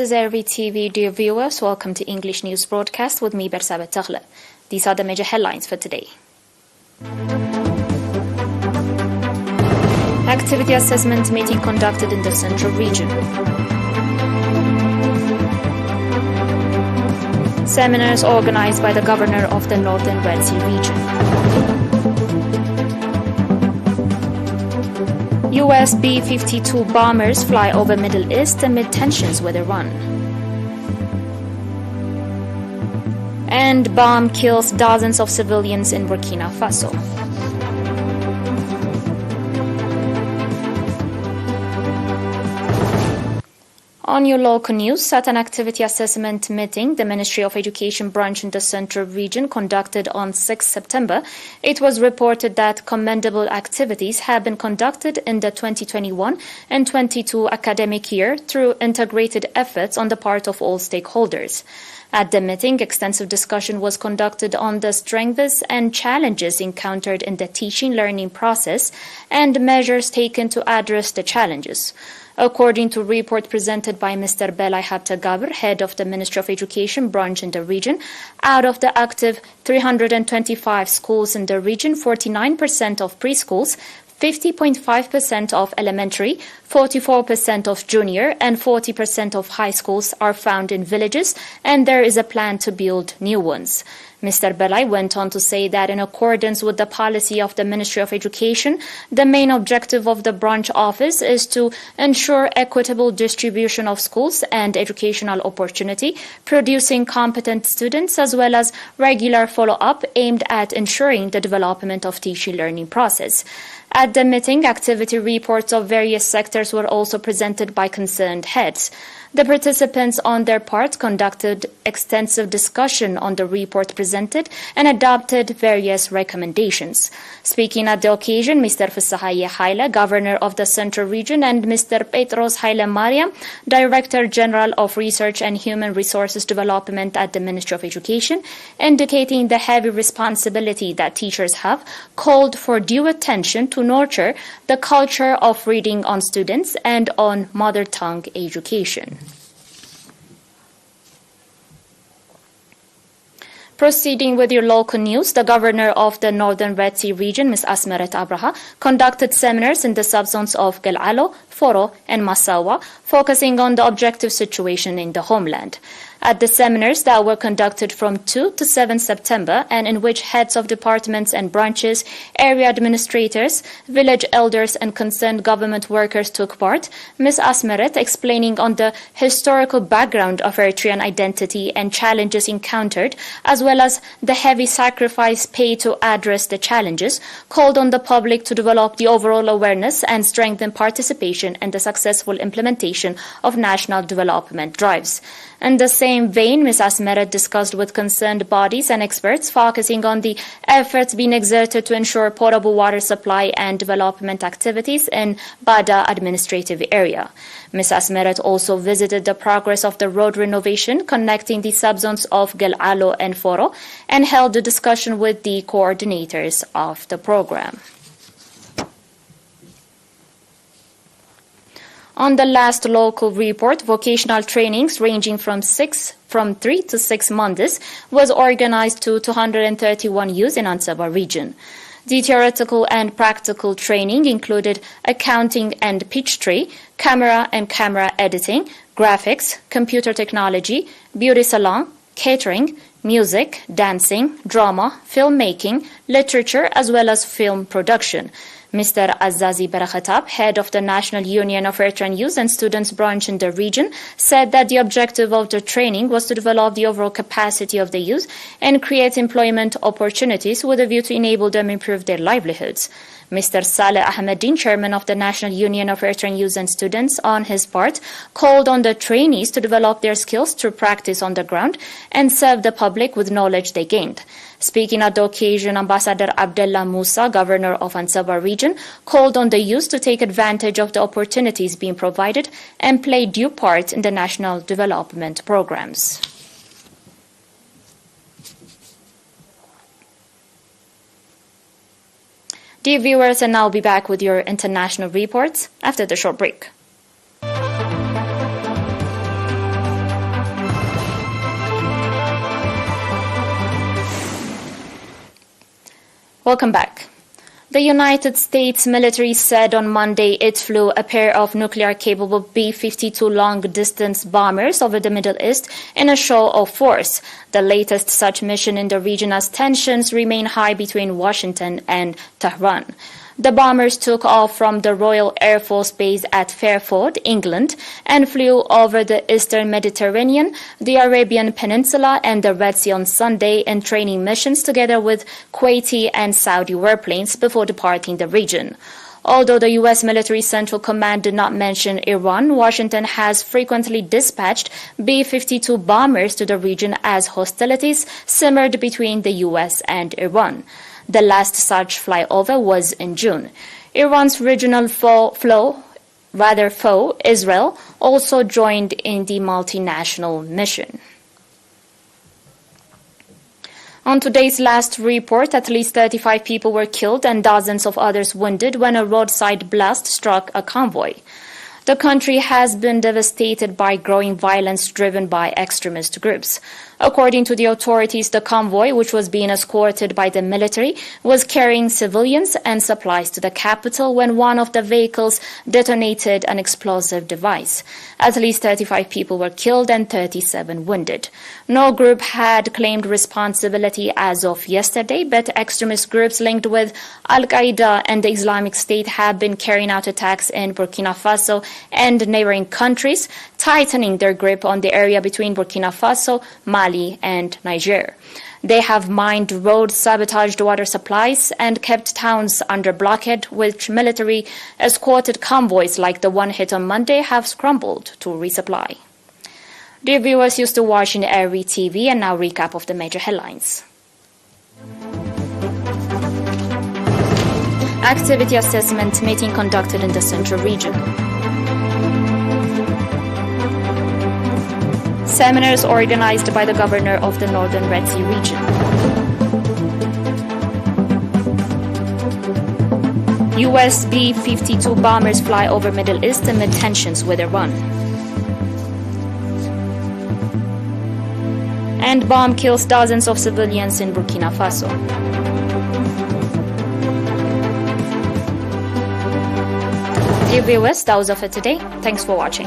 is ERi-TV, dear viewers. Welcome to English News Broadcast with me, Bersabet Taghle. These are the major headlines for today. Activity assessment meeting conducted in the Central Region. Seminars organized by the Governor of the Northern Red Sea region. US B-52 bombers fly over Middle East amid tensions with Iran. And bomb kills dozens of civilians in Burkina Faso. On your local news, at an activity assessment meeting, the Ministry of Education branch in the Central Region conducted on 6 September, it was reported that commendable activities have been conducted in the 2021 and 22 academic year through integrated efforts on the part of all stakeholders. At the meeting, extensive discussion was conducted on the strengths and challenges encountered in the teaching-learning process and measures taken to address the challenges. According to a report presented by Mr. Belay Habta Gabr, head of the Ministry of Education branch in the region, out of the active 325 schools in the region, 49% of preschools, 50.5% of elementary, 44% of junior, and 40% of high schools are found in villages, and there is a plan to build new ones. Mr. Belay went on to say that in accordance with the policy of the Ministry of Education, the main objective of the branch office is to ensure equitable distribution of schools and educational opportunity, producing competent students as well as regular follow-up aimed at ensuring the development of teaching-learning process. At the meeting, activity reports of various sectors were also presented by concerned heads. The participants on their part conducted extensive discussion on the report presented and adopted various recommendations. Speaking at the occasion, Mr. Fissahaye Haile, Governor of the Central Region, and Mr. Petros Haile Mariam, Director General of Research and Human Resources Development at the Ministry of Education, indicating the heavy responsibility that teachers have, called for due attention to nurture the culture of reading on students and on mother tongue education. Proceeding with your local news, the Governor of the Northern Red Sea region, Ms. Asmeret Abraha, conducted seminars in the subzones of Galalo, Foro, and Massawa, focusing on the objective situation in the homeland. At the seminars that were conducted from 2 to 7 September and in which heads of departments and branches, area administrators, village elders and concerned government workers took part, Ms. Asmeret, explaining on the historical background of Eritrean identity and challenges encountered, as well as the heavy sacrifice paid to address the challenges, called on the public to develop the overall awareness and strengthen participation in the successful implementation of national development drives. In the same vein, Ms. Asmeret discussed with concerned bodies and experts, focusing on the efforts being exerted to ensure potable water supply and development activities in Bada administrative area. Ms. Asmeret also visited the progress of the road renovation connecting the subzones of Galalo and Foro and held a discussion with the coordinators of the program. On the last local report, vocational trainings ranging from 3 to 6 months was organized to 231 youths in Ansaba region. The theoretical and practical training included accounting and pitch tree, camera and camera editing, graphics, computer technology, beauty salon, catering, music, dancing, drama, filmmaking, literature, as well as film production. Mr. Azazi Barakhatab, head of the National Union of Eritrean Youth and Students branch in the region, said that the objective of the training was to develop the overall capacity of the youth and create employment opportunities with a view to enable them improve their livelihoods. Mr. Saleh Ahmedin, chairman of the National Union of Eritrean Youth and Students, on his part, called on the trainees to develop their skills through practice on the ground and serve the public with knowledge they gained. Speaking at the occasion, Ambassador Abdullah Musa, governor of Ansaba region, called on the youth to take advantage of the opportunities being provided and play due part in the national development programs. Dear viewers, and I'll be back with your international reports after the short break. Welcome back. The United States military said on Monday it flew a pair of nuclear-capable B-52 long-distance bombers over the Middle East in a show of force, the latest such mission in the region as tensions remain high between Washington and Tehran. The bombers took off from the Royal Air Force Base at Fairford, England, and flew over the eastern Mediterranean, the Arabian Peninsula, and the Red Sea on Sunday in training missions together with Kuwaiti and Saudi warplanes before departing the region. Although the U.S. Military Central Command did not mention Iran, Washington has frequently dispatched B-52 bombers to the region as hostilities simmered between the U.S. and Iran. The last such flyover was in June. Iran's regional foe, Israel, also joined in the multinational mission. On today's last report, at least 35 people were killed and dozens of others wounded when a roadside blast struck a convoy. The country has been devastated by growing violence driven by extremist groups. According to the authorities, the convoy, which was being escorted by the military, was carrying civilians and supplies to the capital when one of the vehicles detonated an explosive device. At least 35 people were killed and 37 wounded. No group had claimed responsibility as of yesterday, but extremist groups linked with Al-Qaeda and the Islamic State have been carrying out attacks in Burkina Faso and neighboring countries, tightening their grip on the area between Burkina Faso, Mali, and Niger. They have mined roads, sabotaged water supplies, and kept towns under blockade, which military escorted convoys like the one hit on Monday have scrambled to resupply. Dear viewers, used to watching ERi-TV, and now recap of the major headlines. Activity assessment meeting conducted in the Central Region. Seminars organized by the governor of the Northern Red Sea region. US B-52 bombers fly over Middle East amid tensions with Iran. And bomb kills dozens of civilians in Burkina Faso. Dear viewers, that was all for today. Thanks for watching.